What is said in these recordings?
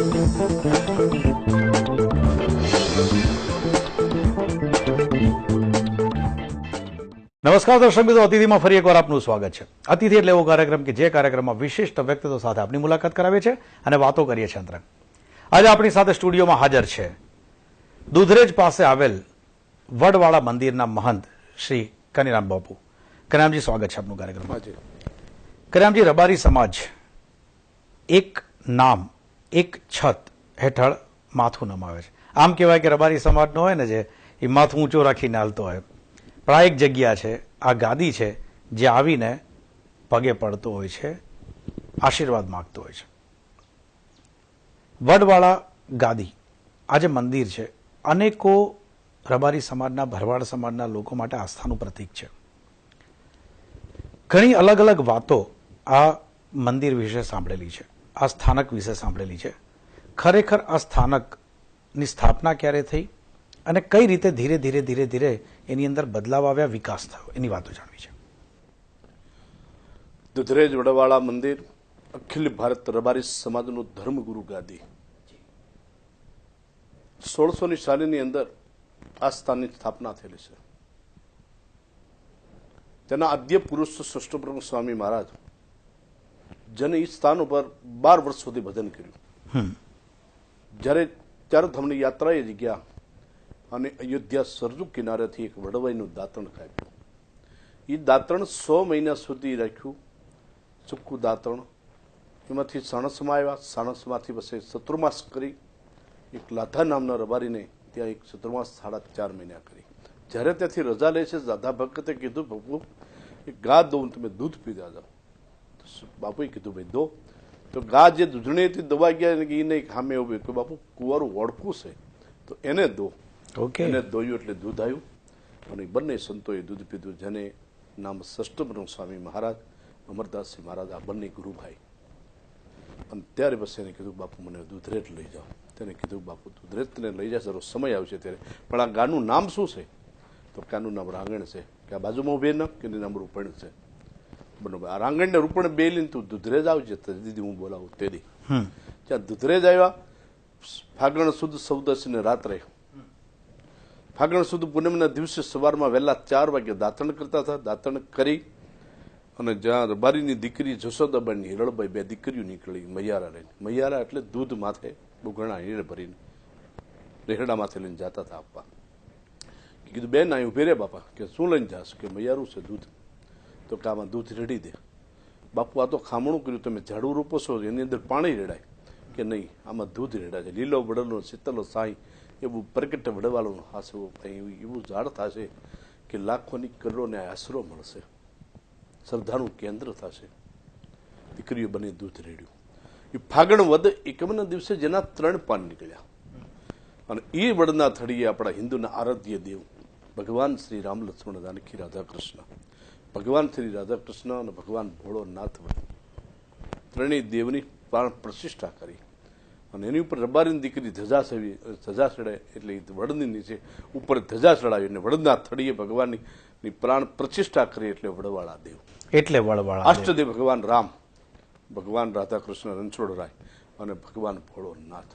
નમસ્કાર દર્શક મિત્રો, અતિથિમાં ફરી એકવાર આપનું સ્વાગત છે. અતિથિ એટલે એવો કાર્યક્રમ કે જે કાર્યક્રમમાં વિશિષ્ટ વ્યક્તિત્વ સાથે આપની મુલાકાત કરાવે છે અને વાતો કરીએ છીએ અંતરંગ. આજે આપણી સાથે સ્ટુડિયોમાં હાજર છે દુધરેજ પાસે આવેલ વડવાળા મંદિરના મહંત શ્રી કનીરામ બાપુ. કનીરામજી, સ્વાગત છે આપનું કાર્યક્રમમાં. કનીરામજી, રબારી સમાજ એક નામ, એક છત હેઠળ માથું નમાવે છે. આમ કહેવાય કે રબારી સમાજનો હોય ને જે એ માથું ઊંચું રાખીને હાલતો હોય, પણ આ એક જગ્યા છે, આ ગાદી છે જે આવીને પગે પડતો હોય છે, આશીર્વાદ માગતો હોય છે. વડવાળા ગાદી આ જે મંદિર છે, અનેકો રબારી સમાજના, ભરવાડ સમાજના લોકો માટે આસ્થાનું પ્રતીક છે. ઘણી અલગ અલગ વાતો આ મંદિર વિશે સાંભળેલી છે, આ સ્થાનક વિશે સાંભળેલી છે. ખરેખર આ સ્થાનકની સ્થાપના ક્યારે થઈ અને કઈ રીતે ધીરે ધીરે ધીરે ધીરે એની અંદર બદલાવ આવ્યા, વિકાસ થયો, એની વાતો જાણવી છે. દુધરેજ વડવાળા મંદિર અખિલ ભારત રબારી સમાજનું ધર્મગુરુ ગાદી 1600ની સાલની અંદર આ સ્થાનની સ્થાપના થયેલી છે. તેના આદ્ય પુરુષ સૃષ્ટપ્રભુ સ્વામી મહારાજ જેને એ સ્થાન ઉપર 12 વર્ષ સુધી ભજન કર્યું. જ્યારે ચારધામની યાત્રાએ ગયા અને અયોધ્યા સરજુ કિનારેથી એક વડવાઈનું દાંતણ કાપ્યું. એ દાંતણ 100 મહિના સુધી રાખ્યું, ચોખ્ખું દાંતણ. એમાંથી સાણસમાં આવ્યા, સાણસમાંથી પછી ચતુર્માસ કરી. એક લાધા નામના રબારીને ત્યાં એક ચતુર્માસ 4.5 મહિના કરી. જ્યારે ત્યાંથી રજા લે છે, દાદા ભગતે કીધું, બાપુ એક ગા દઉં, તમે દૂધ પીધા જાઓ. બાપુએ કીધું, ભાઈ દો. તો ગા જે દૂધણીથી દવા ગયા એ નહીં, સામે એવું કે બાપુ કુંવારું વળકું છે તો એને દો. એને દોયું એટલે દૂધ આવ્યું અને બંને સંતોએ દૂધ પીધું. જેને નામ સષ્ટબ્રહ્મ સ્વામી મહારાજ, અમરદાસજી મહારાજ, આ બંને ગુરુભાઈ. અને ત્યારે બસ એને કીધું, બાપુ મને દુધરેજ લઈ જાઓ. તેને કીધું, બાપુ દુધરેજ તને લઈ જાય, જરૂર સમય આવશે ત્યારે. પણ આ ગાનું નામ શું છે? તો ગાનું નામ રાંગણ છે. કે આ બાજુમાં ઉભે નામ કે નામ રૂપણ છે. બરોબર, આ રાંગણને રૂપણ બે લઈને તું દુધરેજ આવજે, દીદી હું બોલાવું તે દી. ત્યાં દુધરેજ આવ્યા. ફાગણ સુદ સૌદશને રાત્રે, ફાગણ સુદ પૂનમના દિવસે સવારમાં વહેલા 4 વાગે દાંતણ કરતા હતા. દાંતણ કરી અને જ્યાં રબારીની દીકરી જશોદાબાઈની હિરળબાઈ, 2 દીકરીઓ નીકળી મૈયારા લઈને. મૈયારા એટલે દૂધ માથે બુઘણા હીર ભરીને રેહડા માથે લઈને જતા હતા આપવા. કીધું, બેન અહીં ઉભી રે બાપા. કે શું લઈને જાશ? કે મૈયારું છે દૂધ. તો કે આમાં દૂધ રેડી દે. બાપુ આ તો ખામણું કર્યું, તમે ઝાડુ રોપો છો એની અંદર પાણી રેડાય? કે નહીં, આમાં દૂધ રેડાય છે. લીલો વડલો શીતલો સાંઈ એવું પ્રગટ વડવાળું હાસવું એવું ઝાડ થશે કે લાખોની કરોડોને આશરો મળશે, શ્રદ્ધાનું કેન્દ્ર થશે. દીકરીઓ બને દૂધ રેડ્યું. એ ફાગણ વદ એકમના દિવસે જેના 3 પાન નીકળ્યા. અને એ વડના થડીએ આપણા હિન્દુના આરાધ્ય દેવ ભગવાન શ્રી રામ, લક્ષ્મણ, જાનકી, રાધા કૃષ્ણ, ભગવાન શ્રી રાધા કૃષ્ણ અને ભગવાન ભોળોનાથ ત્રણેય દેવની પ્રાણ પ્રતિષ્ઠા કરી. અને એની ઉપર રબારીની દીકરી ધજા ચડાય એટલે વડની નીચે ઉપર ધજા ચડાવી અને વડના થડીએ ભગવાનની પ્રાણ પ્રતિષ્ઠા કરી એટલે વડવાળા દેવ. એટલે વડવાળા અષ્ટદેવ ભગવાન રામ, ભગવાન રાધા કૃષ્ણ રણછોડરાય અને ભગવાન ભોળોનાથ.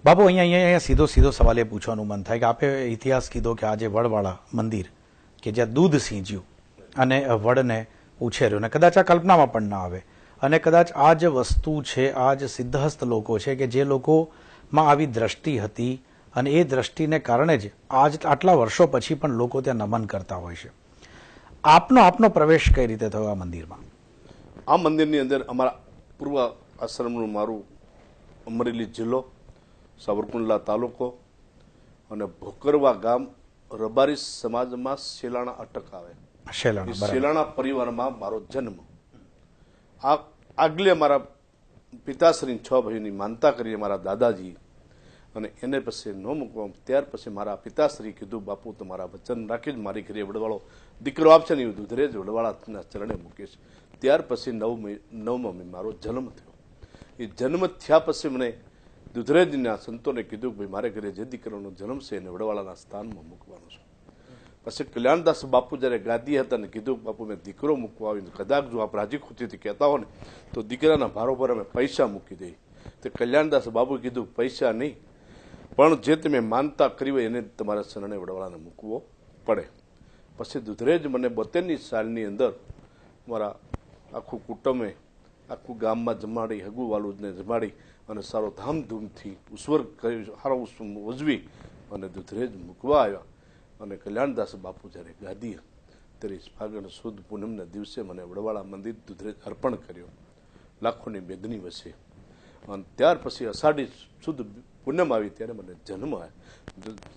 બાપુ, અહીંયા સીધો સવાલ એ પૂછવાનું મન થાય કે આપે ઇતિહાસ કીધો કે આજે વડવાળા મંદિર કે જ્યાં દૂધ સીંચ્યું અને વડને ઉછેર્યો, ને કદાચ આ કલ્પનામાં પણ ના આવે. અને કદાચ આ જે વસ્તુ છે, આ જે સિદ્ધહસ્ત લોકો છે કે જે લોકોમાં આવી દ્રષ્ટિ હતી અને એ દ્રષ્ટિને કારણે જ આટલા વર્ષો પછી પણ લોકો ત્યાં નમન કરતા હોય છે. આપનો પ્રવેશ કઈ રીતે થયો આ મંદિરમાં? આ મંદિરની અંદર અમારા પૂર્વ આશ્રમનું, મારું અમરેલી જિલ્લો, સાવરકુંડલા તાલુકો અને ભોકરવા ગામ રબારી સમાજમાં શેલાણા અટક આવે. શેલાણા પરિવારમાં મારો જન્મ. આગલે મારા પિતાશ્રી 6 ભાઈની માનતા કરી મારા દાદાજી, અને એને પછી ન મૂકવા. ત્યાર પછી મારા પિતાશ્રી કીધું, બાપુ તમારા વચન રાખી જ મારી ઘરે વડવાળો દીકરો આપશે ને, દુધરેજ વડવાળાના ચરણે મૂકીશ. ત્યાર પછી 9મા મારો જન્મ થયો. એ જન્મ થયા પછી મને દુધરેજના સંતોને કીધું કે ભાઈ મારે ઘરે જે દીકરાનો જન્મ છે એને વડવાળાના સ્થાનમાં મૂકવાનો છે. પછી કલ્યાણદાસ બાપુ જયારે ગાદી હતા ને કીધું, બાપુ મેં દીકરો મૂકવા આવીને કદાચ જો આપ રાજી ખુશીથી કહેતા હો ને તો દીકરાના ભારો પર અમે પૈસા મૂકી દઈએ. તે કલ્યાણદાસ બાપુ કીધું પૈસા નહીં, પણ જે તમે માનતા કરી હોય એને તમારા શરણે વડવાળાને મૂકવો પડે. પછી દુધરેજ મને 72ની સાલની અંદર મારા આખું કુટુંબે આખું ગામમાં જમાડી, હગુ વાલુદને જમાડી અને સારો ધામધૂમથી ઉસ્વર કરી, સારો ઉજવી અને દુધરેજ મૂકવા આવ્યા. અને કલ્યાણદાસ બાપુ જ્યારે ગાદી 30 ફાગણ સુદ પૂનમના દિવસે મને વડવાળા મંદિર દુધરેજ અર્પણ કર્યો, લાખોની બેદની વચ્ચે. અને ત્યાર પછી અષાઢી સુદ પૂનમ આવી ત્યારે મને જન્મ આવ્યો.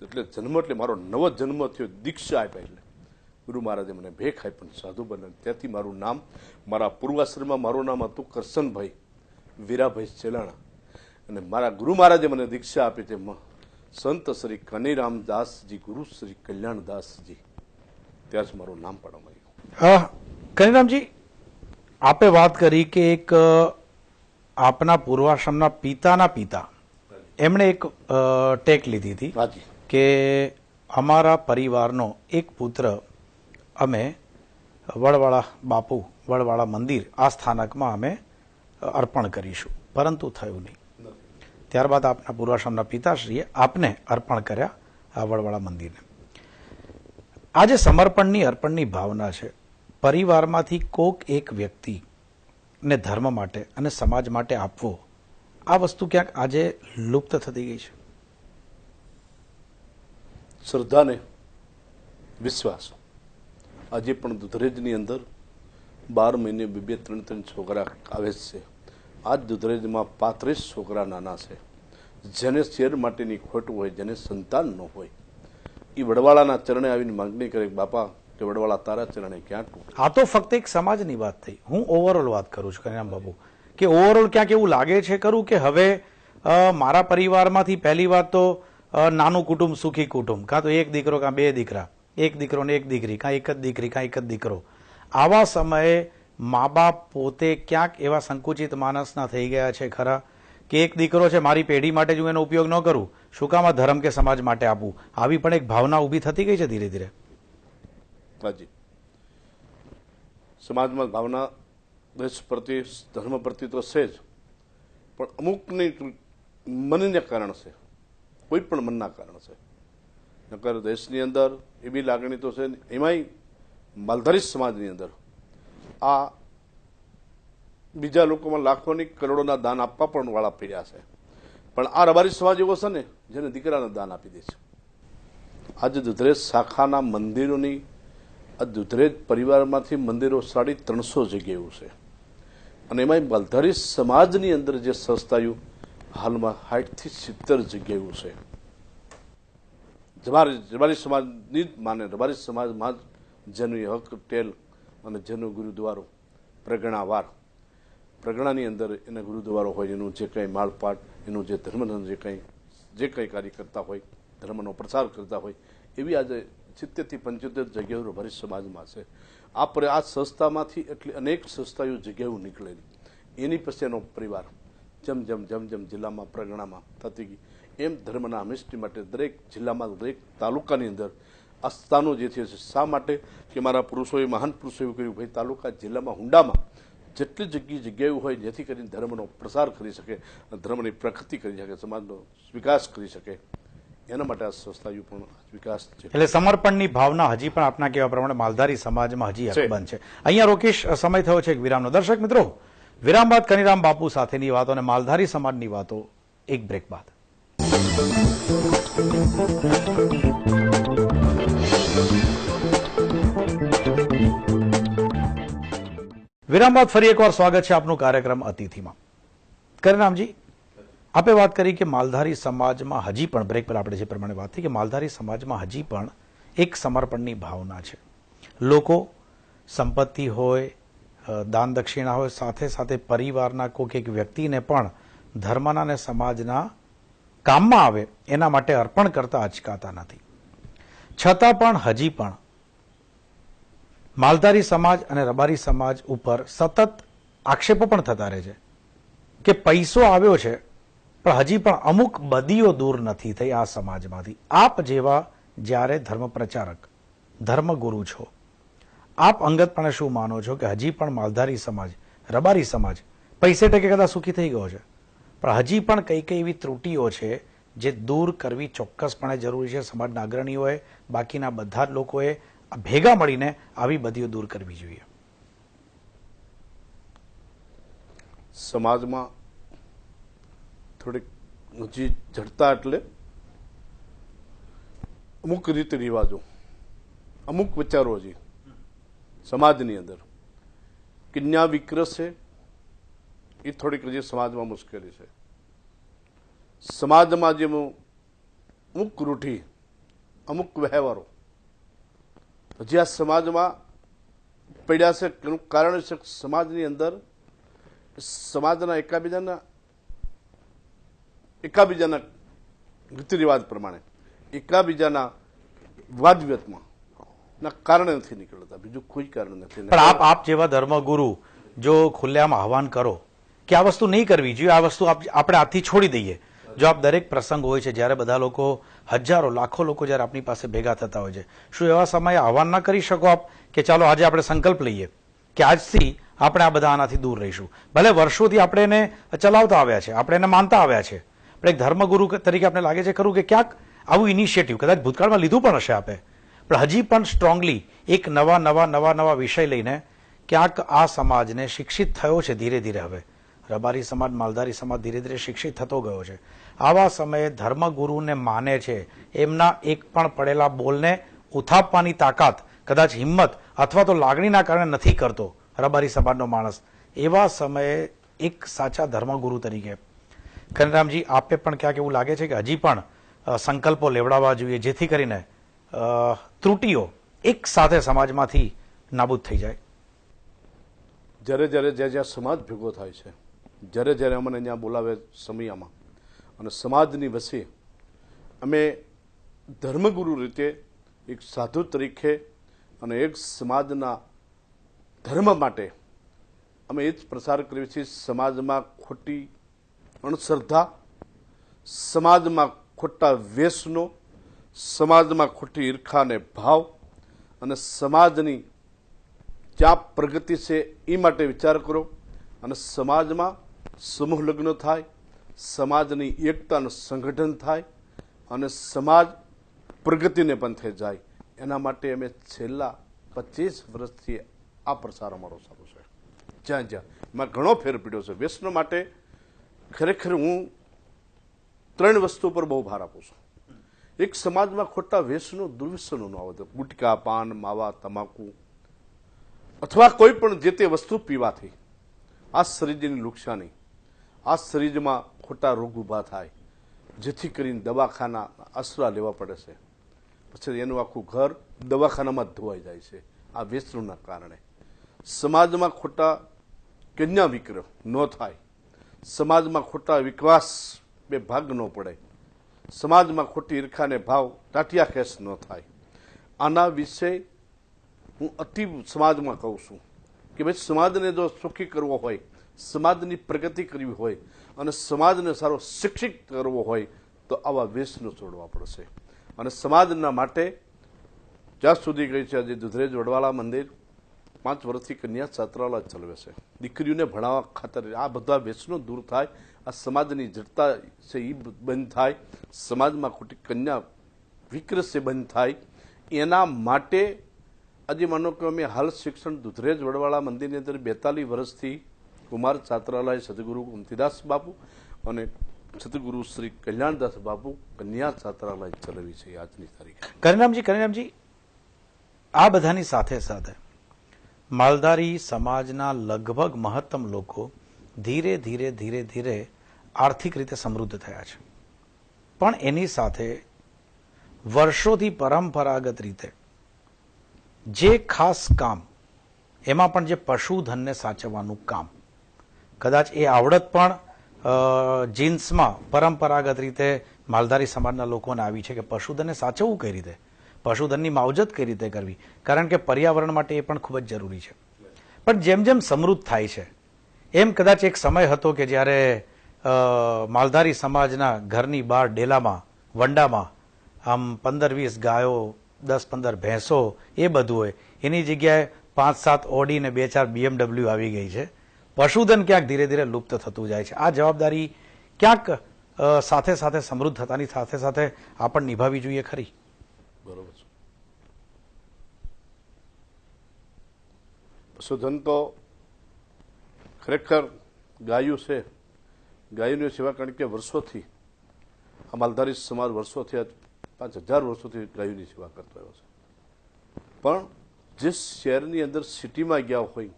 એટલે જન્મ એટલે મારો નવો જન્મ થયો, દીક્ષા આપ્યા. એટલે ગુરુ મહારાજે મને ભેખ આપી પણ સાધુ બને. ત્યાંથી મારું નામ, મારા પૂર્વાશ્રમમાં મારું નામ હતું કરશનભાઈ વીરાભાઈ ચેલાણા. અને મારા ગુરુ મહારાજે મને દીક્ષા આપી તે સંત શ્રી કનીરામદાસજી, ગુરુ શ્રી કલ્યાણદાસજી. ત્યારથી મારું નામ પાડવામાં કનીરામજી, આપે વાત કરી કે એક આપના પૂર્વાશ્રમના પિતાના પિતા એમણે એક ટેક લીધી હતી આવ્યું. કે અમારા પરિવારનો એક પુત્ર અમે વડવાળા બાપુ, વડવાળા મંદિર આ સ્થાનકમાં અમે અર્પણ કરીશું, પરંતુ થયું નહીં. ત્યારબાદ આપના પૂર્વાશ્રમના પિતાશ્રીએ આપને અર્પણ કર્યા આ વડવાળા મંદિરને. આ જે સમર્પણની અર્પણની ભાવના છે, પરિવારમાંથી કોક એક વ્યક્તિને ધર્મ માટે અને સમાજ માટે આપવો, આ વસ્તુ ક્યાંક આજે લુપ્ત થતી ગઈ છે. શ્રદ્ધાને વિશ્વાસ આજે પણ દુધરેજની અંદર 12 મહિને 2-3 છોકરા આવે છે. આજ દુધરેજમાં 35 છોકરા નાના છે, જેને શેર માટેની ખોટ હોય, જેને સંતાન ન હોય, એ વડવાળાના ચરણે આવીને માંગણી કરે, બાપા કે વડવાળા તારા ચરણે ક્યાં ટૂંક. આ તો ફક્ત એક સમાજની વાત થઈ, હું ઓવરઓલ વાત કરું છું કનીરામ બાપુ, કે ઓવરઓલ ક્યાંક એવું લાગે છે ખરું કે હવે મારા પરિવારમાંથી પહેલી વાત તો નાનું કુટુંબ સુખી કુટુંબ, કાં તો એક દીકરો કાં 2 દીકરા, એક દીકરો ને એક દીકરી, કાં એક જ દીકરી કાં એક જ દીકરો. આવા સમયે મા બાપ પોતે ક્યાંક એવા સંકુચિત માનસના થઈ ગયા છે ખરા કે એક દીકરો છે, મારી પેઢી માટે જ હું એનો ઉપયોગ ન કરું, શું કામ ધર્મ કે સમાજ માટે આપું. આવી પણ એક ભાવના ઊભી થતી ગઈ છે ધીરે ધીરે. હાજી, સમાજમાં ભાવના દેશ પ્રત્યે, ધર્મ પ્રત્યે તો છે જ, પણ અમુકની મનને કારણ છે, કોઈ પણ મનના કારણ છે. નકર દેશની અંદર એવી લાગણી તો છે, એમાંય માલધારી સમાજની અંદર આ બીજા લોકોમાં લાખોની કરોડોના દાન આપવા પણ વાળા પીડ્યા છે. પણ આ રબારી સમાજ એવો છે ને જેને દીકરાને દાન આપી દે છે. આજે દુધરેજ શાખાના મંદિરોની, આ દુધરેજ પરિવારમાંથી મંદિરો 350 જગ્યાએ એવું છે. અને એમાં માલધારી સમાજની અંદર જે સંસ્થાઓ હાલમાં 60 થી 70 જગ્યાએ એવું છે. રબારી સમાજની જ માને, રબારી સમાજમાં જ જેનું હક ટેલ અને જેનો ગુરુદ્વારો પ્રગણાવાર, પ્રગણાની અંદર એના ગુરુદ્વારો હોય, એનું જે કંઈ માળપાટ, એનું જે ધર્મનું જે કંઈ કાર્ય કરતા હોય, ધર્મનો પ્રસાર કરતા હોય, એવી આજે 70 થી 75 જગ્યાઓ રબારી સમાજમાં છે. આ સંસ્થામાંથી એટલી અનેક સંસ્થાઓ જગ્યાઓ નીકળેલી, એની પછી એનો પરિવાર જેમ જેમ જેમ જેમ જિલ્લામાં પ્રગણામાં થતી ગઈ, એમ ધર્મના હંમેશની માટે દરેક જિલ્લામાં, દરેક તાલુકાની અંદર આ સ્થાનો જે છે. શા માટે કે મારા પુરુષોએ, મહાન પુરુષોએ એવું કર્યું, ભાઈ તાલુકા, જિલ્લામાં, હુંડામાં જેટલી જગ્યાઓ હોય જેથી કરીને ધર્મનો પ્રસાર કરી શકે, ધર્મની પ્રગતિ કરી શકે, સમાજનો વિકાસ કરી શકે, એના માટે આ સંસ્થાઓ પણ વિકાસ છે. એટલે સમર્પણની ભાવના હજી પણ આપના કહેવા પ્રમાણે માલધારી સમાજમાં હજી અકબંધ છે. અહીંયા રોકેશ, સમય થયો છે એક વિરામનો. દર્શક મિત્રો, વિરામ બાદ કનીરામ બાપુ સાથેની વાતો અને માલધારી સમાજની વાતો એક બ્રેક બાદ. વિરામ બાદ ફરી એકવાર સ્વાગત છે આપનું કાર્યક્રમ અતિથિમાં. કનીરામજી, આપે વાત કરી કે માલધારી સમાજમાં હજી પણ, બ્રેક પર આપણે જે પ્રમાણે વાત થઈ કે માલધારી સમાજમાં હજી પણ એક સમર્પણની ભાવના છે. લોકો સંપત્તિ હોય, દાન દક્ષિણા હોય, સાથે સાથે પરિવારના કોઈક એક વ્યક્તિને પણ ધર્મના અને સમાજના કામમાં આવે એના માટે અર્પણ કરતા અચકાતા નથી. છતાં પણ હજી પણ માલધારી સમાજ અને રબારી સમાજ ઉપર સતત આક્ષેપો પણ થતા રહે છે કે પૈસો આવ્યો છે પણ હજી પણ અમુક બદીઓ દૂર નથી થઈ આ સમાજમાંથી. આપ જેવા જ્યારે ધર્મ પ્રચારક, ધર્મગુરુ છો, આપ અંગતપણે શું માનો છો કે હજી પણ માલધારી સમાજ, રબારી સમાજ પૈસે ટકે કદાચ સુખી થઈ ગયો છે? પણ હજી પણ કઈ કઈ એવી ત્રુટીઓ છે જે દૂર કરવી ચોક્કસપણે જરૂરી છે. સમાજના અગ્રણીઓએ, બાકીના બધા જ લોકોએ ભેગા મળીને આવી બધીઓ દૂર કરવી જોઈએ. સમાજમાં થોડીક હજી જડતા એટલે અમુક રીતિ રિવાજો, અમુક વિચારો હજી સમાજની અંદર કન્યા વિકરસે એ થોડીક હજી સમાજમાં મુશ્કેલી છે. સમાજમાં જે અમુક રૂઢી, અમુક વ્યવહારો હજી આ સમાજમાં પડ્યા છે. એનું કારણ છે સમાજની અંદર સમાજના એકાબીજાના રીતિ રિવાજ પ્રમાણે એકાબીજાના વાદવિવાદમાં ના કારણે નથી નીકળતા, બીજું કોઈ કારણ નથી. પણ આપ જેવા ધર્મગુરુ જો ખુલ્લેઆમ આહવાન કરો કે આ વસ્તુ નહીં કરવી જોઈએ, આ વસ્તુ આપણે આથી છોડી દઈએ, જો આપ દરેક પ્રસંગ હોય છે જ્યારે બધા લોકો, હજારો લાખો લોકો જ્યારે આપની પાસે ભેગા થતા હોય છે, શું એવા સમયે આહવાન ના કરી શકો આપ કે ચાલો આજે આપણે સંકલ્પ લઈએ કે આજથી આપણે આ બધા આનાથી દૂર રહીશું? ભલે વર્ષોથી આપણે એને ચલાવતા આવ્યા છે, આપણે એને માનતા આવ્યા છે, પણ એક ધર્મગુરુ તરીકે આપણે લાગે છે ખરું કે ક્યાંક આવું ઇનિશિયેટિવ કદાચ ભૂતકાળમાં લીધું પણ હશે આપે, પણ હજી પણ સ્ટ્રોંગલી એક નવા વિષય લઈને ક્યાંક આ સમાજને શિક્ષિત થયો છે ધીરે ધીરે. હવે રબારી સમાજ, માલધારી સમાજ ધીરે ધીરે શિક્ષિત થતો ગયો છે. આવા સમયે ધર્મગુરુને માને છે, એમના એક પણ પડેલા બોલને ઉથાપવાની તાકાત, કદાચ હિંમત અથવા તો લાગણીના કારણે નથી કરતો રબારી સમાજનો માણસ. એવા સમયે એક સાચા ધર્મગુરુ તરીકે કનરામજી આપે પણ ક્યાંક એવું લાગે છે કે હજી પણ સંકલ્પો લેવડાવવા જોઈએ જેથી કરીને ત્રુટીઓ એક સાથે સમાજમાંથી નાબૂદ થઈ જાય? જ્યારે જ્યાં સમાજ ભેગો થાય છે, જ્યારે અમને ત્યાં બોલાવે સમયામાં અને સમાજની વચ્ચે અમે ધર્મગુરુ રીતે એક સાધુ તરીકે અને એક સમાજના ધર્મ માટે અમે એ જ પ્રસાર કરીએ છીએ. સમાજમાં ખોટી અણશ્રદ્ધા, સમાજમાં ખોટા વ્યસનો, સમાજમાં ખોટી ઈર્ખા અને ભાવ અને સમાજની ક્યાં પ્રગતિ છે એ માટે વિચાર કરો અને સમાજમાં સમૂહ લગ્ન થાય, સમાજની એકતાનું સંગઠન થાય અને સમાજ પ્રગતિને પંથે જાય. એના માટે અમે છેલ્લા 25 વર્ષથી આ પ્રસાર અમારો ચાલુ છે. જ્યાં એમાં ઘણો ફેર પડ્યો છે. વ્યસનો માટે ખરેખર હું 3 વસ્તુ પર બહુ ભાર આપું છું. એક, સમાજમાં ખોટા વ્યસનો, દુર્વ્યસનો ન આવે, ગુટકા, પાન, માવા, તમાકુ અથવા કોઈ પણ જે તે વસ્તુ પીવાથી આ શરીરની નુકસાની, આ શરીરમાં ખોટા રોગ ઊભા થાય, જેથી કરીને દવાખાના આશરા લેવા પડે છે, પછી એનું આખું ઘર દવાખાનામાં જ ધોવાઈ જાય છે આ વ્યસનોના કારણે. સમાજમાં ખોટા કન્યા વિગ્રહ ન થાય, સમાજમાં ખોટા વિશ્વાસ બે ભાગ ન પડે, સમાજમાં ખોટી ઈર્ખાને ભાવ ટાટિયા ખેસ ન થાય. આના વિશે હું અતિ સમાજમાં કહું છું કે ભાઈ સમાજને જો સુખી કરવો હોય, સમાજની પ્રગતિ કરવી હોય અને સમાજને સારો શિક્ષિત કરવો હોય તો આવા વ્યસનો છોડવા પડશે. અને સમાજના માટે જ્યાં સુધી ગઈ છે, આજે દુધરેજ વડવાળા મંદિર 5 વર્ષથી કન્યા છાત્રાલય ચલાવે છે. દીકરીઓને ભણાવવા ખાતર આ બધા વ્યસનો દૂર થાય, આ સમાજની જડતા છે એ બંધ થાય, સમાજમાં ખોટી કન્યા વિકરસે બંધ થાય. એના માટે આજે માનો કે અમે હાલ શિક્ષણ દુધરેજ વડવાળા મંદિરની અંદર 42 વર્ષથી કુમાર છાત્રાલય સદગુરુ ગોમતીદાસ બાપુ અને સદગુરુ શ્રી કલ્યાણદાસ બાપુ કન્યા છાત્રાલય ચલાવી છે આજની તારીખે. કનરામજી, આ બધાની સાથે સાથે માલધારી સમાજના લગભગ મહત્તમ લોકો ધીરે ધીરે આર્થિક રીતે સમૃદ્ધ થયા છે, પણ એની સાથે વર્ષોથી પરંપરાગત રીતે જે ખાસ કામ, એમાં પણ જે પશુધનને સાચવવાનું કામ, કદાચ એ આવડત પણ જીન્સમાં પરંપરાગત રીતે માલધારી સમાજના લોકોને આવી છે કે પશુધનને સાચવવું કઈ રીતે, પશુધનની માવજત કઈ રીતે કરવી, કારણ કે પર્યાવરણ માટે એ પણ ખૂબ જ જરૂરી છે. પણ જેમ જેમ સમૃદ્ધ થાય છે એમ કદાચ એક સમય હતો કે જ્યારે માલધારી સમાજના ઘરની બહાર ડેલામાં, વંડામાં આમ 15-20 ગાયો, 10-15 ભેંસો એ બધું હોય, એની જગ્યાએ 5-7 ઓડી ને 2-4 BMW આવી ગઈ છે. પશુધન ક્યાંક ધીરે ધીરે લુપ્ત થતું જાય છે. આ જવાબદારી ક્યાંક સાથે સાથે સમૃદ્ધ થતાની સાથે સાથે આ પણ નિભાવવી જોઈએ ખરી. બરોબર છે. પશુધન તો ખરેખર ગાયું છે. ગાયોની સેવા કારણ કે વર્ષોથી આ માલધારી સમાજ વર્ષોથી 5000 વર્ષોથી ગાયોની સેવા કરતો આવ્યો છે. પણ જે શહેરની અંદર સિટીમાં ગયા હોય,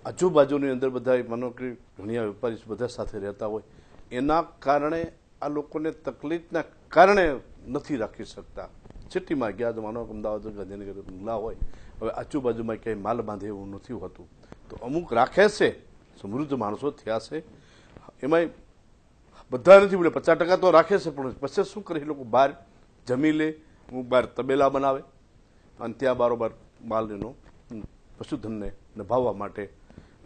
આજુબાજુની અંદર બધા માનો કે ઘણા વેપારી બધા સાથે રહેતા હોય, એના કારણે આ લોકોને તકલીફના કારણે નથી રાખી શકતા. સિટીમાં ગયા તો માનો અમદાવાદ ગાંધીનગર ના હોય, હવે આજુબાજુમાં ક્યાંય માલ બાંધે એવું નથી હોતું, તો અમુક રાખે છે. સમૃદ્ધ માણસો થયા છે, એમાંય બધા નથી બોલે 50% તો રાખે છે, પણ પછી શું કરે એ લોકો બહાર જમી લે, અમુક બહાર તબેલા બનાવે અને ત્યાં બારોબાર માલ એનો પશુધનને નિભાવવા માટે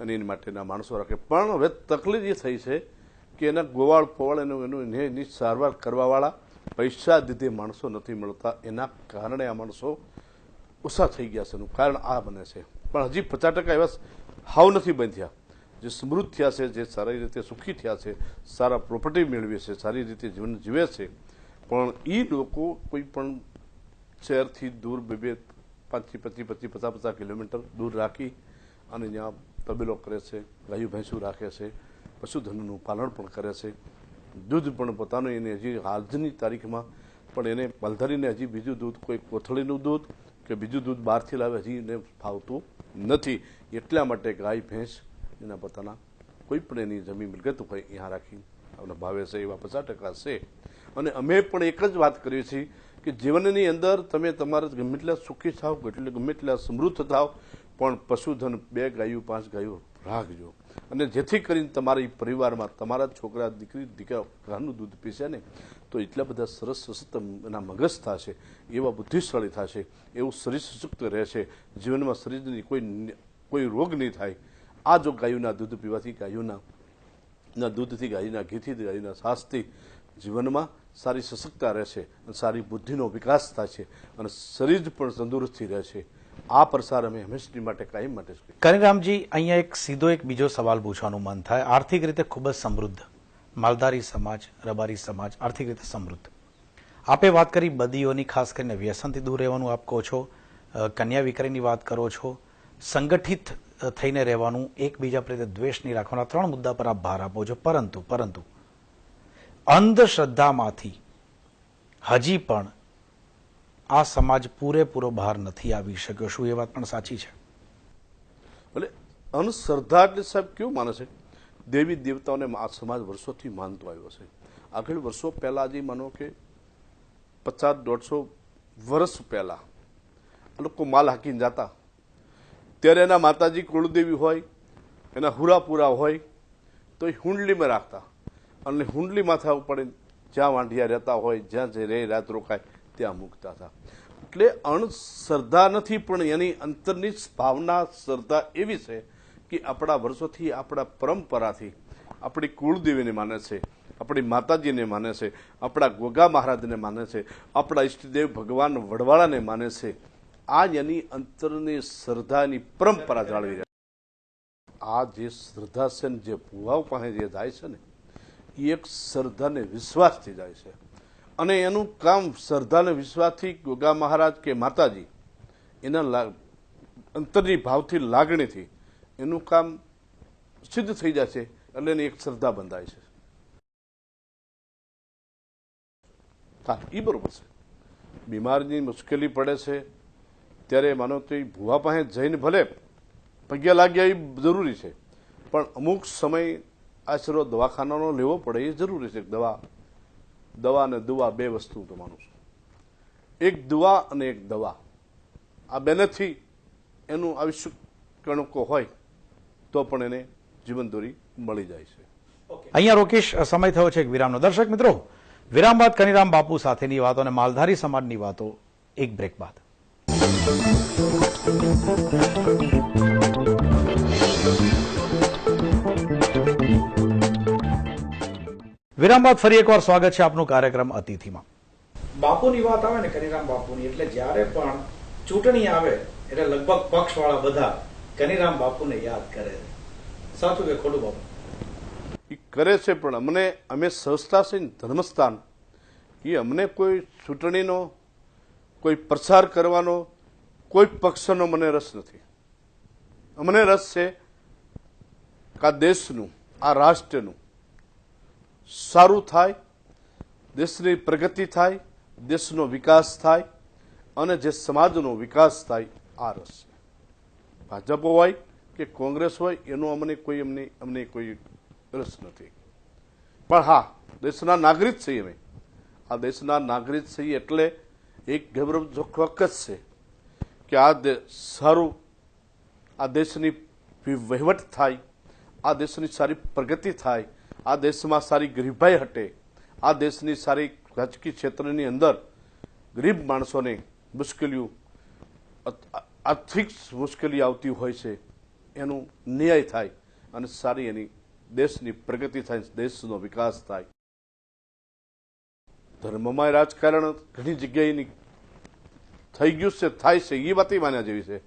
અને એની માટેના માણસો રાખે. પણ હવે તકલીફ એ થઈ છે કે એના ગોવાળ પોવાળ એની સારવાર કરવાવાળા પૈસા દીધે માણસો નથી મળતા. એના કારણે આ માણસો ઓછા થઈ ગયા છે. એનું કારણ આ બને છે. પણ હજી 50% એવા હાવ નથી બંધ્યા જે સમૃદ્ધ થયા છે, જે સારી રીતે સુખી થયા છે, સારા પ્રોપર્ટી મેળવે છે, સારી રીતે જીવન જીવે છે. પણ એ લોકો કોઈ પણ શહેરથી દૂર 5-50 કિલોમીટર દૂર રાખી અને ત્યાં તબેલો કરે છે, ગાયું ભેંસું રાખે છે, પશુધનનું પાલન પણ કરે છે, દૂધ પણ પોતાનું એને હજી આજની તારીખમાં પણ એને માલધારીને હજી બીજું દૂધ, કોઈ કોથળીનું દૂધ કે બીજું દૂધ બહારથી લાવે હજી એને ફાવતું નથી. એટલા માટે ગાય ભેંસ એના પોતાના કોઈ પણ એની જમીન મિલકત હોય અહીંયા રાખી ભાવે છે. એવા 50% છે. અને અમે પણ એક જ વાત કરીએ છીએ કે જીવનની અંદર તમે તમારે ગમે એટલા સુખી થાવ, ગમે એટલા સમૃદ્ધ થાવ, પણ પશુધન 2 ગાયું 5 ગાયું રાખજો. અને જેથી કરીને તમારા પરિવારમાં તમારા છોકરા દીકરા ઘરનું દૂધ પીશે ને તો એટલા બધા સરસ સશક્ત એના મગજ થશે, એવા બુદ્ધિશાળી થશે, એવું શરીર સશક્ત રહેશે, જીવનમાં શરીરની કોઈ રોગ નહીં થાય. આ જો ગાયોના દૂધ પીવાથી, ગાયોના દૂધથી, ગાયના ઘીથી, ગાયના છાશથી જીવનમાં સારી સશક્તતા રહેશે અને સારી બુદ્ધિનો વિકાસ થશે અને શરીર પણ તંદુરસ્તી રહેશે. આ પ્રસાર અમે હંમેશની માટે કાયમ માટે. કનીરામજી, અહીંયા એક સીધો એક બીજો સવાલ પૂછવાનું મન થાય. આર્થિક રીતે ખૂબ જ સમૃદ્ધ માલધારી સમાજ, રબારી સમાજ આર્થિક રીતે સમૃદ્ધ. આપે વાત કરી બદીઓની, ખાસ કરીને વ્યસનથી દૂર રહેવાનું આપ કહો છો, કન્યા વિક્રયની વાત કરો છો, સંગઠિત થઈને રહેવાનું, એકબીજા પ્રત્યે દ્વેષ નહીં રાખવાના 3 મુદ્દા પર આપ ભાર આપો છો. પરંતુ અંધશ્રદ્ધામાંથી હજી પણ આ સમાજ પૂરેપૂરો બહાર નથી આવી શક્યો. શું એ વાત પણ સાચી છે? એટલે અંધશ્રદ્ધા એટલે સાહેબ કેવું માને છે? દેવી દેવતાઓને આ સમાજ વર્ષોથી માનતો આવ્યો છે. આગળ વર્ષો પહેલા જે માનો કે 50-150 વર્ષ પહેલા લોકો માલ હાકીને જતા, ત્યારે એના માતાજી કુળદેવી હોય, એના હુરાપુરા હોય તો એ હુંડલીમાં રાખતા અને હુંડલી માથા ઉપર જ્યાં વાંઢિયા રહેતા હોય, જ્યાં જે રહે રાત રોકાય ત્યાં મૂકતા હતા. એટલે અણશ્રદ્ધા નથી, પણ એની અંતરની ભાવના શ્રદ્ધા એવી છે કે આપણા વર્ષોથી, આપણા પરંપરાથી આપણી કુળદેવીને માને છે, આપણી માતાજીને માને છે, આપણા ગોગા મહારાજને માને છે, આપણા ઈષ્ટદેવ ભગવાન વડવાળાને માને છે. આ એની અંતરની શ્રદ્ધાની પરંપરા જાળવી રહે. આ જે શ્રદ્ધા છે ને, જે ભુવાઓ પાસે જે જાય છે ને, એ એક શ્રદ્ધાને વિશ્વાસથી જાય છે. અને એનું કામ શ્રદ્ધાને વિશ્વાસથી ગોગા મહારાજ કે માતાજી એના અંતરની ભાવથી, લાગણીથી એનું કામ સિદ્ધ થઈ જાય છે. એટલે એની એક શ્રદ્ધા બંધાય છે. હા, એ બરોબર છે. બીમારની મુશ્કેલી પડે છે ત્યારે માનો તો એ ભુવા પાસે જઈને ભલે પગે લાગ્યા એ જરૂરી છે, પણ અમુક સમય આશરો દવાખાનાનો લેવો પડે એ જરૂરી છે. દવા અને દુવા 2 વસ્તુ તો માનું છું. એક દુવા અને એક દવા, આ બેનેથી એનું આવશ્યક કણકો હોય તો પણ એને જીવન દોરી મળી જાય છે. અહીંયા રોકેશ, સમય થયો છે એક વિરામનો. દર્શક મિત્રો, વિરામ બાદ કનીરામ બાપુ સાથેની વાતો અને માલધારી સમાજની વાતો એક બ્રેક બાદ. વિરામ બાદ ફરી એકવાર સ્વાગત છે આપનું કાર્યક્રમ અતિથિમાં. બાપુની વાત આવે ને, કનીરામ બાપુની, એટલે જ્યારે પણ ચૂંટણી આવે એટલે લગભગ પક્ષવાળા બધા કનીરામ બાપુને યાદ કરે છે. સાચું કે ખોટું બાપુ? એ કરે છે, પણ અમે સંસ્થા છે ને ધર્મસ્થાન, એ અમને કોઈ ચૂંટણીનો, કોઈ પ્રચાર કરવાનો, કોઈ પક્ષનો મને રસ નથી. અમને રસ છે કે આ દેશનું, આ રાષ્ટ્રનું સારું થાય, દેશની પ્રગતિ થાય, દેશનો વિકાસ થાય અને જે સમાજનો વિકાસ થાય, આ રસ છે. ભાજપ હોય કે કોંગ્રેસ હોય એનો અમને કોઈ રસ નથી. પણ હા, દેશના નાગરિક છીએ અમે. આ દેશના નાગરિક છીએ એટલે એક ગૌરવજનક વખત છે કે આ સારું, આ દેશની વહીવટ થાય, આ દેશની સારી પ્રગતિ થાય, આ દેશમાં સારી ગરીબાઈ હટે, આ દેશની સારી રાજકીય ક્ષેત્રની અંદર ગરીબ માણસોને મુશ્કેલીઓ, આર્થિક મુશ્કેલી આવતી હોય છે, એનું ન્યાય થાય અને સારી એની દેશની પ્રગતિ થાય, દેશનો વિકાસ થાય. ધર્મમાં રાજકારણ ઘણી જગ્યાએ થઈ ગયું છે, થાય છે, એ વાત માન્યા જેવી છે.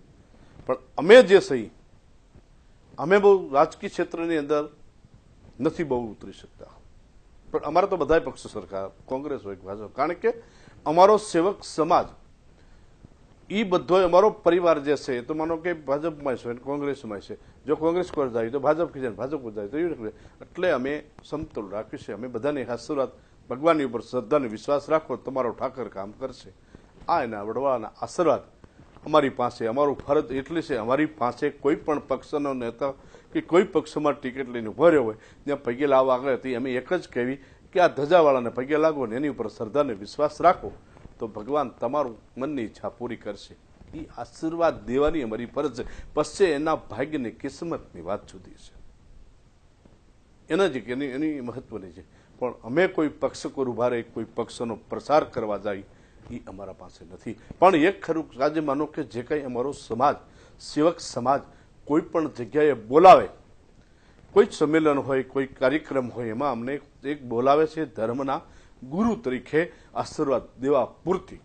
પણ અમે જે સહી, અમે બહુ રાજકીય ક્ષેત્રની અંદર નથી બહુ ઉતરી શકતા. પણ અમારે તો બધા પક્ષ સરકાર, કોંગ્રેસ હોય ભાજપ, કારણ કે અમારો સેવક સમાજ એ બધો અમારો પરિવાર જે છે, તો માનો કે ભાજપમાં છે, કોંગ્રેસમાં છે. જો કોંગ્રેસ કોઈ જાય તો ભાજપ ખીજાય, ભાજપ કોઈ જાય તો એવું. એટલે અમે સમતોલ રાખ્યું છે. અમે બધાને આશીર્વાદ, ભગવાનની ઉપર શ્રદ્ધા અને વિશ્વાસ રાખો, તમારો ઠાકર કામ કરશે. આ એના વડવાના આશીર્વાદ અમારી પાસે, અમારું ફરજ એટલી છે, અમારી પાસે કોઈ પણ પક્ષનો નેતા કે કોઈ પક્ષમાં ટિકિટ લઈને ઉભો રહ્યો હોય ત્યાં પગે લાવવા આગળ હતી અમે એક જ કહેવી કે આ ધજાવાળાને પગે લાગો ને એની ઉપર શ્રદ્ધા અને વિશ્વાસ રાખો, તો ભગવાન તમારું મનની ઈચ્છા પૂરી કરશે. એ આશીર્વાદ દેવાની અમારી ફરજ છે. પછી એના ભાગ્યની, કિસ્મતની વાત જુદી છે, એના જ એની મહત્વની છે. પણ અમે કોઈ પક્ષ પર ઉભા રહી કોઈ પક્ષનો પ્રચાર કરવા જાય એ અમારા પાસે નથી. પણ એક ખરું, આજે માનો કે જે કંઈ અમારો સમાજ, સેવક સમાજ કોઈ પણ જગ્યાએ બોલાવે, કોઈ સંમેલન હોય, કોઈ કાર્યક્રમ હોય, એમાં અમને એક બોલાવે છે ધર્મના ગુરુ તરીકે આશીર્વાદ દેવા પૂરતી.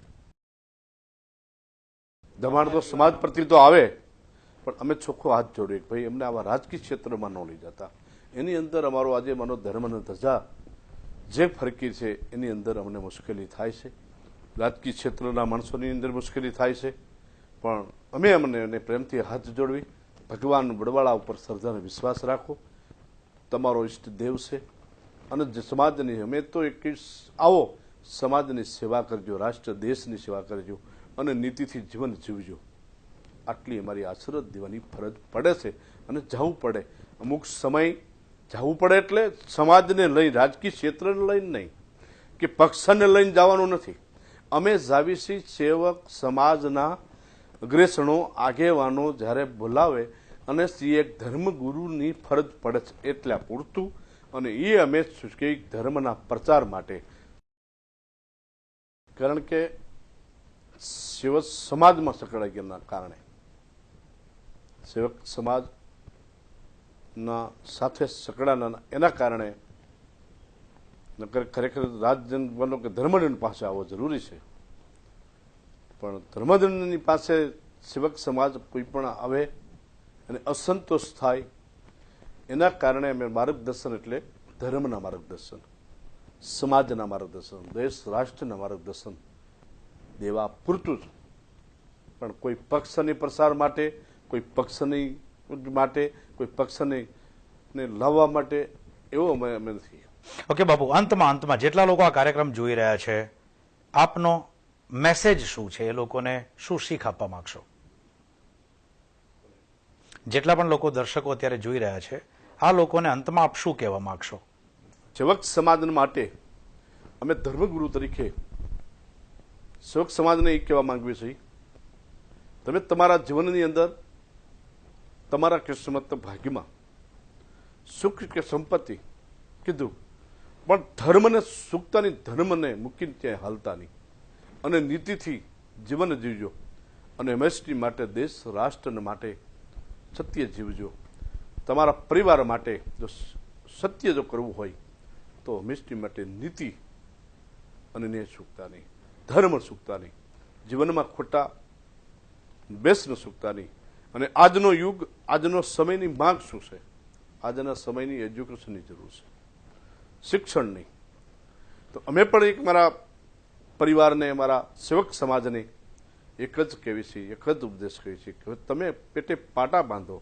દબાણ તો સમાજ પ્રત્યે તો આવે, પણ અમે ચોખ્ખો હાથ જોડીએ કે ભાઈ અમને આવા રાજકીય ક્ષેત્રમાં ન લઈ જતા. એની અંદર અમારો આજે માનો ધર્મનો ધજા જે ફરકી છે એની અંદર અમને મુશ્કેલી થાય છે. રાજકીય ક્ષેત્રના માણસોની અંદર મુશ્કેલી થાય છે, પણ અમે અમને પ્રેમથી હાથ જોડવી, ભગવાન વડવાળા ઉપર શ્રદ્ધા અને વિશ્વાસ રાખો, તમારો ઈષ્ટ દેવ છે અને જે સમાજની, અમે તો એક આવો સમાજની સેવા કરજો, રાષ્ટ્ર દેશની સેવા કરજો અને નીતિથી જીવન જીવજો. આટલી અમારી આશીર્વાદ દેવાની ફરજ પડે છે. અને જવું પડે, અમુક સમય જવું પડે, એટલે સમાજને લઈ, રાજકીય ક્ષેત્રને લઈને નહીં કે પક્ષને લઈને જવાનું નથી. અમે જાવીસી સેવક સમાજના અગ્રેસણો, આગેવાનો જ્યારે બોલાવે અને એક ધર્મગુરુની ફરજ પડે છે એટલા પૂરતું. અને એ અમે કંઈક ધર્મના પ્રચાર માટે, કારણ કે સેવક સમાજમાં સંકળાઈ ગયાના કારણે, સેવક સમાજના સાથે સંકળાના એના કારણે ખરેખર રાજજન કે ધર્મદંડ પાસે આવવો જરૂરી છે. પણ ધર્મદંડની પાસે સેવક સમાજ કોઈ પણ આવે અને અસંતોષ થાય, એના કારણે અમે માર્ગદર્શન, એટલે ધર્મના માર્ગદર્શન, સમાજના માર્ગદર્શન, દેશ રાષ્ટ્રના માર્ગદર્શન દેવા પૂરતું જ. પણ કોઈ પક્ષની પ્રસાર માટે, કોઈ પક્ષની માટે, કોઈ પક્ષને લાવવા માટે એવો અમે નથી. ઓકે બાપુ, અંતમાં જેટલા લોકો આ કાર્યક્રમ જોઈ રહ્યા છે, આપનો મેસેજ શું છે? એ લોકોને શું શીખ આપવા માંગશો? જેટલા પણ લોકો, દર્શકો અત્યારે જોઈ રહ્યા છે, આ લોકોને અંતમાં આપ શું કહેવા માંગશો? સેવક સમાજ માટે અમે ધર્મગુરુ તરીકે સેવક સમાજને એ કહેવા માંગીએ છીએ, તમે તમારા જીવનની અંદર, તમારા કિસ્મત ભાગ્યમાં સુખ કે સંપત્તિ કીધું, પણ ધર્મને સુખતાની, ધર્મને મૂકીને ત્યાં હાલતા નહીં અને નીતિથી જીવન જીવજો અને હંમેશની માટે દેશ રાષ્ટ્ર માટે સત્ય જીવજો. તમારા પરિવાર માટે જો સત્ય જો કરવું હોય તો હંમેશની માટે નીતિ અને ન્યાય ચૂકતા નહીં, ધર્મ ચૂકતા નહીં, જીવનમાં ખોટા બેસ ન ચૂકતા નહીં. અને આજનો યુગ, આજનો સમયની માંગ શું છે? આજના સમયની એજ્યુકેશનની જરૂર છે, શિક્ષણની. તો અમે પણ એક મારા પરિવારને, મારા સેવક સમાજને એક જ કહેવી છે, એક જ ઉપદેશ કહીએ છીએ કે તમે પેટે પાટા બાંધો,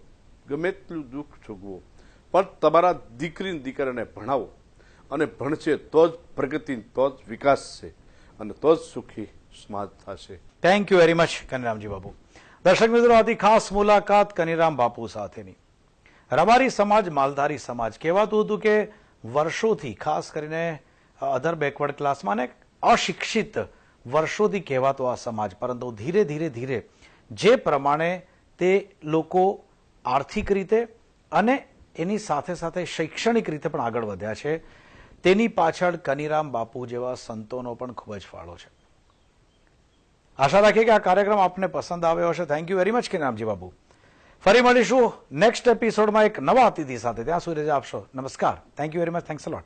ગમે તેટલું દુઃખ છોગવો, પણ તમારા દીકરીને ભણાવો, અને ભણશે તો જ પ્રગતિ, તો જ વિકાસ છે, અને તો જ સુખી સમાજ થશે. થેન્ક યુ વેરી મચ કનીરામજી બાપુ. દર્શક મિત્રો, હતી ખાસ મુલાકાત કનીરામ બાપુ સાથેની. રબારી સમાજ, માલધારી સમાજ કહેવાતું હતું કે વર્ષોથી, ખાસ કરીને અધર બેકવર્ડ ક્લાસમાં ને અશિક્ષિત વર્ષોથી કહેવાતો આ સમાજ, પરંતુ ધીરે ધીરે ધીરે જે પ્રમાણે તે લોકો આર્થિક રીતે અને એની સાથે સાથે શૈક્ષણિક રીતે પણ આગળ વધ્યા છે, તેની પાછળ કનીરામ બાપુ જેવા સંતોનો પણ ખૂબ જ ફાળો છે. આશા રાખીએ કે આ કાર્યક્રમ આપને પસંદ આવ્યો હશે. થેન્ક યુ વેરી મચ કનીરામજી બાપુ. ફરી મળીશું નેક્સ્ટ એપિસોડમાં એક નવા અતિથિ સાથે. ત્યાં સુધી રજા આપશો. નમસ્કાર. Thank you very much. Thanks a lot.